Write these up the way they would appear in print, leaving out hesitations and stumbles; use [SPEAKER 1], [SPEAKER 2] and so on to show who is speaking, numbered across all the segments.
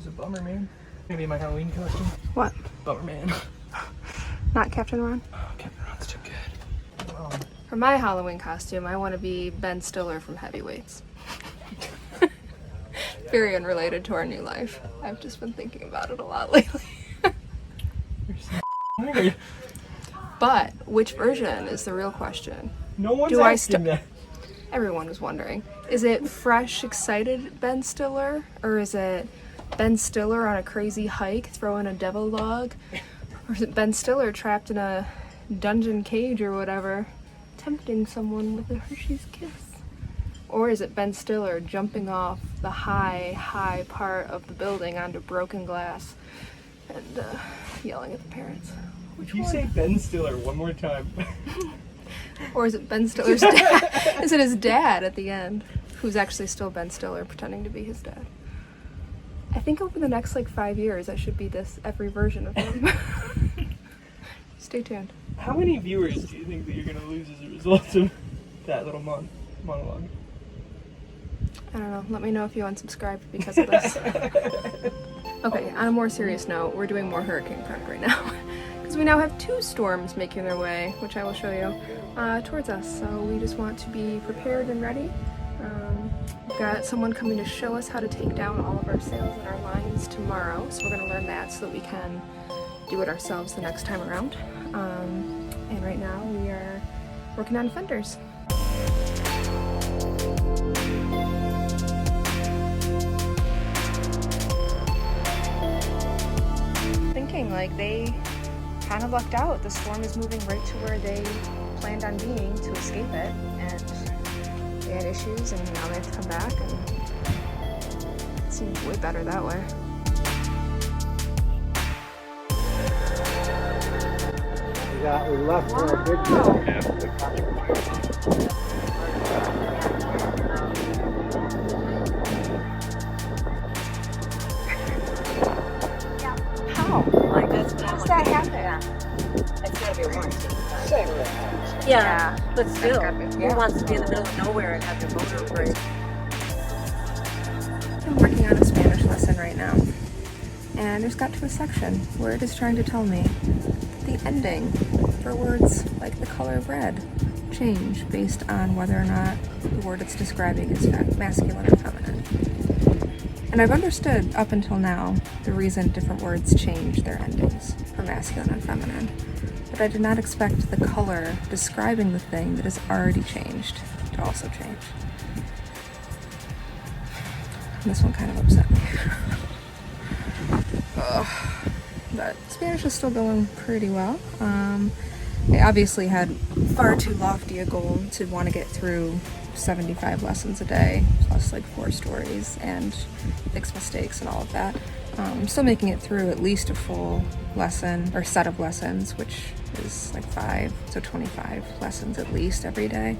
[SPEAKER 1] a bummer, man. Gonna be my Halloween costume.
[SPEAKER 2] What?
[SPEAKER 1] Bummer, man.
[SPEAKER 2] Not Captain Ron?
[SPEAKER 1] Oh, Captain Ron's too good.
[SPEAKER 2] For my Halloween costume, I want to be Ben Stiller from Heavyweights. Very unrelated to our new life. I've just been thinking about it a lot lately.
[SPEAKER 1] You're so weird.
[SPEAKER 2] But which version is the real question?
[SPEAKER 1] No one's asking that.
[SPEAKER 2] Everyone was wondering. Is it fresh, excited Ben Stiller? Or is it Ben Stiller on a crazy hike throwing a devil log? Or is it Ben Stiller trapped in a dungeon cage or whatever, tempting someone with a Hershey's Kiss? Or is it Ben Stiller jumping off the high part of the building onto broken glass and yelling at the parents?
[SPEAKER 1] If you say Ben Stiller one more time.
[SPEAKER 2] Or is it Ben Stiller's dad? Is it his dad at the end, who's actually still Ben Stiller pretending to be his dad? I think over the next 5 years I should be this every version of him. Stay tuned.
[SPEAKER 1] How many viewers do you think that you're gonna lose as a result of that little monologue?
[SPEAKER 2] I don't know. Let me know if you unsubscribed because of this. Okay, on a more serious note, we're doing more hurricane prep right now. Because we now have 2 storms making their way, which I will show you, towards us. So we just want to be prepared and ready. We've got someone coming to show us how to take down all of our sails and our lines tomorrow. So we're going to learn that so that we can do it ourselves the next time around. And right now we are working on fenders. Thinking they kind of lucked out. The storm is moving right to where they planned on being to escape it, and they had issues and now they have to come back, and it seems way better that way.
[SPEAKER 3] We left for a big trip.
[SPEAKER 2] How? How does that happen?
[SPEAKER 4] It's gotta be warm.
[SPEAKER 2] Yeah,
[SPEAKER 4] But still,
[SPEAKER 2] gotta be-
[SPEAKER 4] who wants to be in the middle of nowhere and have your motor break?
[SPEAKER 2] I'm working on a Spanish lesson right now, and I just got to a section where it is trying to tell me that the ending for words like the color of red change based on whether or not the word it's describing is masculine or feminine. And I've understood up until now the reason different words change their endings for masculine and feminine, but I did not expect the color describing the thing that has already changed to also change. And this one kind of upset me. But Spanish is still going pretty well. I obviously had far too lofty a goal to want to get through 75 lessons a day, plus 4 stories and fix mistakes and all of that. I'm still making it through at least a full lesson or set of lessons, which is 5, so 25 lessons at least every day.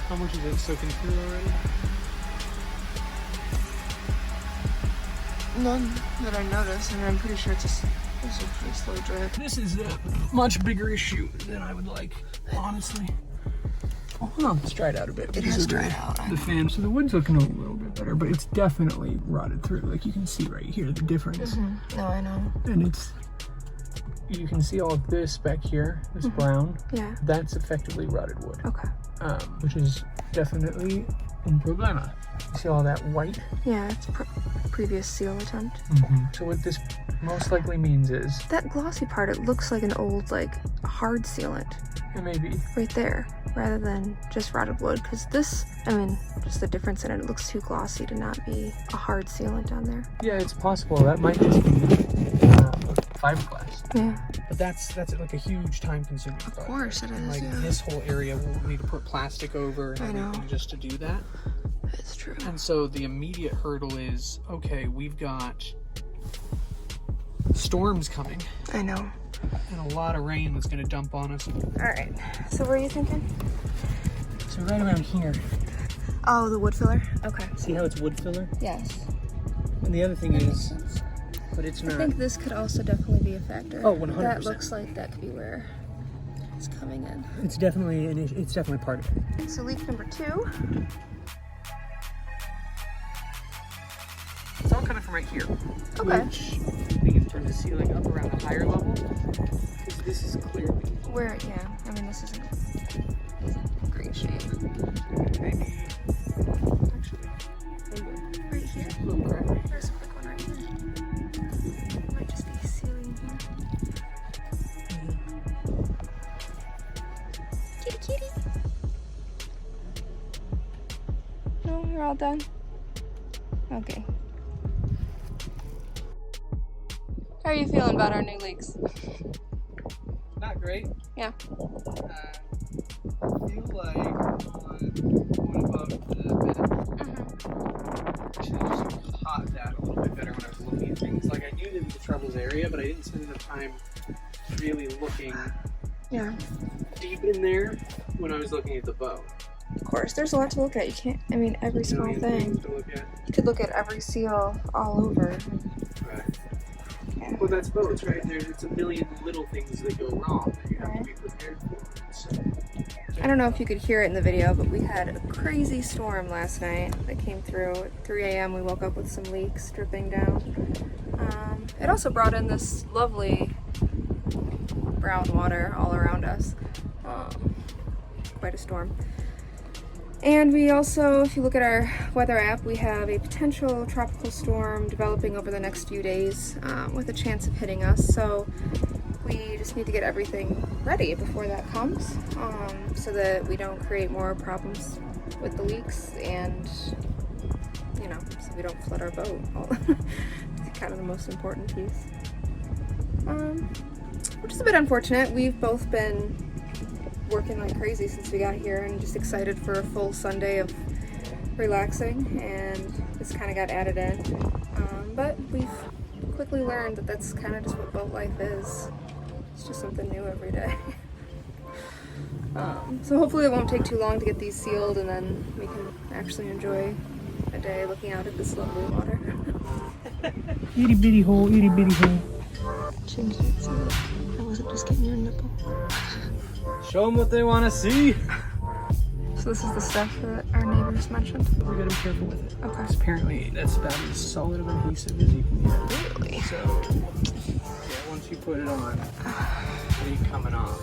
[SPEAKER 1] How much is it soaking through already?
[SPEAKER 2] None that I noticed, and I'm pretty sure it's a pretty slow drip.
[SPEAKER 1] This is a much bigger issue than I would like, honestly. Oh, hold on, it's dried out a bit.
[SPEAKER 2] It has dried out.
[SPEAKER 1] The fan, so the wood's looking a little bit better, but it's definitely rotted through. You can see right here the difference.
[SPEAKER 2] No, I know.
[SPEAKER 1] And you can see all of this back here, this brown.
[SPEAKER 2] Yeah.
[SPEAKER 1] That's effectively rotted wood.
[SPEAKER 2] Okay.
[SPEAKER 1] Which is definitely un problema. You see all that white?
[SPEAKER 2] Yeah, it's previous seal attempt.
[SPEAKER 1] So what this most likely means is...
[SPEAKER 2] That glossy part, it looks like an old, hard sealant.
[SPEAKER 1] It may be.
[SPEAKER 2] Right there, rather than just rotted wood, because this, just the difference in it, it looks too glossy to not be a hard sealant on there.
[SPEAKER 1] Yeah, it's possible. That might just be fiberglass.
[SPEAKER 2] Yeah.
[SPEAKER 1] But that's a huge time-consuming project.
[SPEAKER 2] Of course it is, yeah.
[SPEAKER 1] This whole area will need to put plastic over and
[SPEAKER 2] I know.
[SPEAKER 1] everything just to do that.
[SPEAKER 2] It's true.
[SPEAKER 1] And so the immediate hurdle is, okay, we've got storm's coming.
[SPEAKER 2] I know.
[SPEAKER 1] And a lot of rain that's gonna dump on us.
[SPEAKER 2] Alright, so where are you thinking?
[SPEAKER 1] So right around here.
[SPEAKER 2] Oh, the wood filler? Okay.
[SPEAKER 1] See how it's wood filler?
[SPEAKER 2] Yes.
[SPEAKER 1] And the other thing is, but it's not.
[SPEAKER 2] I think this could also definitely be a factor.
[SPEAKER 1] Oh, 100%.
[SPEAKER 2] That looks like that could be where it's coming in.
[SPEAKER 1] It's definitely an issue. It's definitely part of it.
[SPEAKER 2] So leak number 2.
[SPEAKER 1] It's all coming from right here.
[SPEAKER 2] Okay.
[SPEAKER 1] Which we can turn the ceiling up around a higher level. Because this is clearly.
[SPEAKER 2] Where, yeah. I mean, this isn't great shape.
[SPEAKER 1] Maybe. Actually.
[SPEAKER 2] Right here?
[SPEAKER 1] Little crack.
[SPEAKER 2] There's a quick one right here. Might just be ceiling here. Kitty, kitty. No, you're all done. Okay. How are you feeling about our new leaks?
[SPEAKER 1] Not great.
[SPEAKER 2] Yeah.
[SPEAKER 1] I feel like on one above the bed, actually just caught that a little bit better when I was looking at things. Like I knew there was a troubles area, but I didn't spend enough time really looking deep in there when I was looking at the boat.
[SPEAKER 2] Of course, there's a lot to look at. You can't, I mean, every small
[SPEAKER 1] Million
[SPEAKER 2] thing.
[SPEAKER 1] things to look at.
[SPEAKER 2] You could look at every seal all over.
[SPEAKER 1] Right.
[SPEAKER 2] Yeah.
[SPEAKER 1] Well, that's boats, right? It's a million little things that go wrong that you have to be prepared for. So.
[SPEAKER 2] I don't know if you could hear it in the video, but we had a crazy storm last night that came through. At 3 a.m. we woke up with some leaks dripping down. It also brought in this lovely brown water all around us. Quite a storm. And we also, if you look at our weather app, we have a potential tropical storm developing over the next few days with a chance of hitting us. So we just need to get everything ready before that comes so that we don't create more problems with the leaks and, you know, so we don't flood our boat. It's kind of the most important piece. Which is a bit unfortunate. We've both been working like crazy since we got here and just excited for a full Sunday of relaxing, and this kind of got added in. But we've quickly learned that that's kind of just what boat life is. It's just something new every day. So hopefully it won't take too long to get these sealed, and then we can actually enjoy a day looking out at this lovely water.
[SPEAKER 1] Itty bitty hole, itty bitty hole.
[SPEAKER 2] Changed it so that I wasn't just getting your nipple.
[SPEAKER 1] Show them what they want to see.
[SPEAKER 2] So this is the stuff that our neighbors mentioned.
[SPEAKER 1] We gotta be careful with it.
[SPEAKER 2] Okay.
[SPEAKER 1] Apparently, that's about as solid of adhesive as you can get.
[SPEAKER 2] Really?
[SPEAKER 1] So, yeah, once you put it on, it'll be coming off.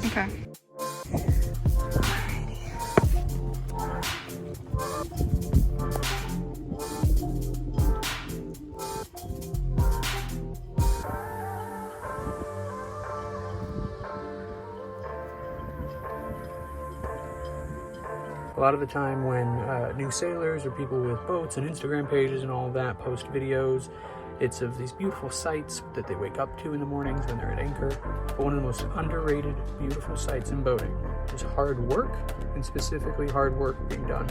[SPEAKER 2] Okay.
[SPEAKER 1] A lot of the time when new sailors or people with boats and Instagram pages and all of that post videos, it's of these beautiful sights that they wake up to in the mornings when they're at anchor. But one of the most underrated beautiful sights in boating is hard work, and specifically hard work being done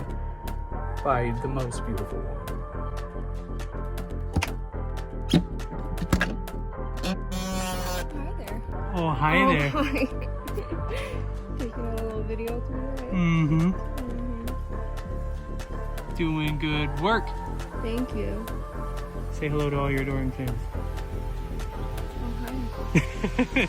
[SPEAKER 1] by the most beautiful woman.
[SPEAKER 2] Hi there.
[SPEAKER 1] Oh, hi there.
[SPEAKER 2] Hi. Taking a little video through it.
[SPEAKER 1] Mm-hmm. Doing good work.
[SPEAKER 2] Thank you.
[SPEAKER 1] Say hello to all your adoring fans.
[SPEAKER 2] Oh, hi.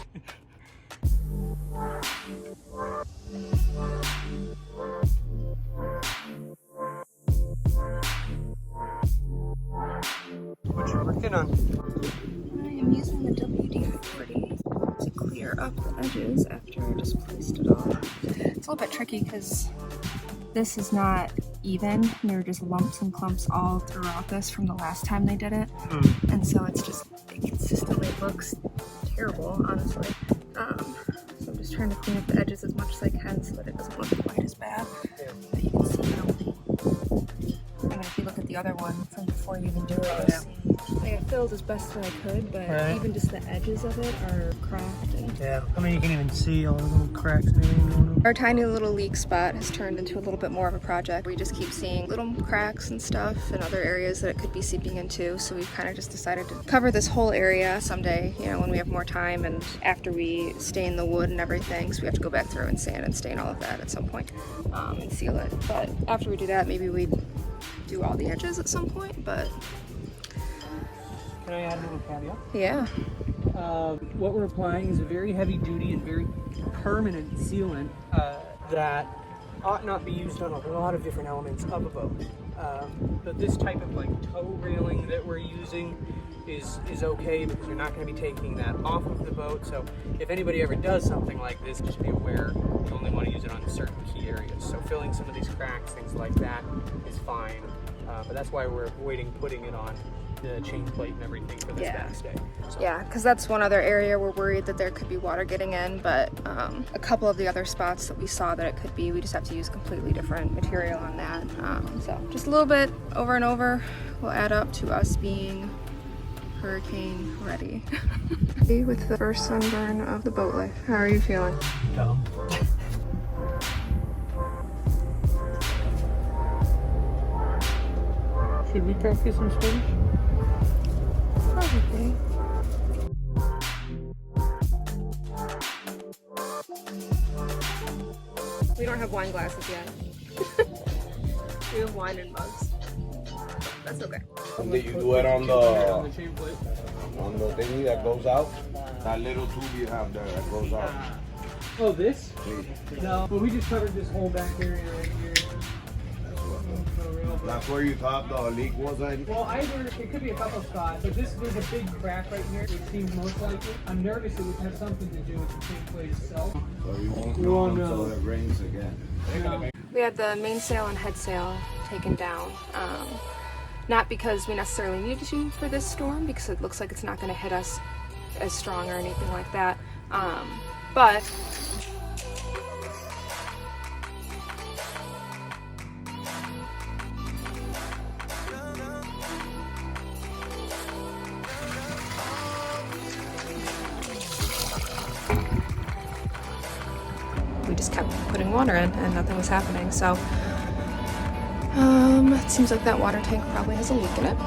[SPEAKER 1] What you working on?
[SPEAKER 2] I am using the WD-40 to clear up the edges after I just placed it all. It's a little bit tricky because this is not even. There are just lumps and clumps all throughout this from the last time they did it. And so it's just, it consistently looks terrible, honestly. So I'm just trying to clean up the edges as much as I can so that it doesn't look quite as bad. But you can see how, I mean, if you look at the other one from before you even do it, you'll see. Like, I feel resealed as best that I could, but
[SPEAKER 1] Right.
[SPEAKER 2] even just the edges of it are cracked. And
[SPEAKER 1] Yeah, I mean, you can even see all the little cracks and everything going on.
[SPEAKER 2] our tiny little leak spot has turned into a little bit more of a project. We just keep seeing little cracks and stuff and other areas that it could be seeping into. So we've kind of just decided to cover this whole area someday, you know, when we have more time and after we stain the wood and everything. So we have to go back through and sand and stain all of that at some point and seal it. But after we do that, maybe we do all the edges at some point, but
[SPEAKER 1] Can I add a little caveat?
[SPEAKER 2] yeah.
[SPEAKER 1] What we're applying is a very heavy duty and very permanent sealant that ought not be used on a lot of different elements of a boat. But this type of like tow railing that we're using is okay because you're not going to be taking that off of the boat. So if anybody ever does something like this, just be aware you only want to use it on certain key areas. So filling some of these cracks, things like that, is fine. But that's why we're avoiding putting it on the chain plate and everything for this backstay. So.
[SPEAKER 2] Yeah, because that's one other area we're worried that there could be water getting in, but a couple of the other spots that we saw that it could be, we just have to use completely different material on that. So just a little bit over and over will add up to us being hurricane ready. With the first sunburn of the boat life. How are you feeling?
[SPEAKER 1] Dumb. Should we practice some Spanish?
[SPEAKER 2] Probably. We don't have wine glasses yet. We have wine in mugs. That's okay.
[SPEAKER 5] Did you do it on the
[SPEAKER 1] chain plate.
[SPEAKER 5] thingy that goes out? That little tube you have there that goes out.
[SPEAKER 1] Oh, this?
[SPEAKER 5] Please.
[SPEAKER 1] No, but we just covered this whole back area right here.
[SPEAKER 5] That's where you thought the leak was at?
[SPEAKER 1] Well, either it could be a couple spots, but there's a big crack right here, which seems most likely. I'm nervous it would have something to do with the chain plate itself.
[SPEAKER 5] So you won't
[SPEAKER 1] We
[SPEAKER 5] know
[SPEAKER 1] won't
[SPEAKER 5] until
[SPEAKER 1] know.
[SPEAKER 5] it rains again.
[SPEAKER 1] No.
[SPEAKER 2] We had the mainsail and headsail taken down. Not because we necessarily needed to for this storm, because it looks like it's not going to hit us as strong or anything like that. But we just kept putting water in and nothing was happening. So it seems like that water tank probably has a leak in it.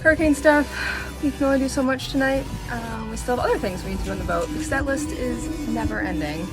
[SPEAKER 2] Hurricane stuff, we can only do so much tonight. We still have other things we need to do on the boat because that list is never ending.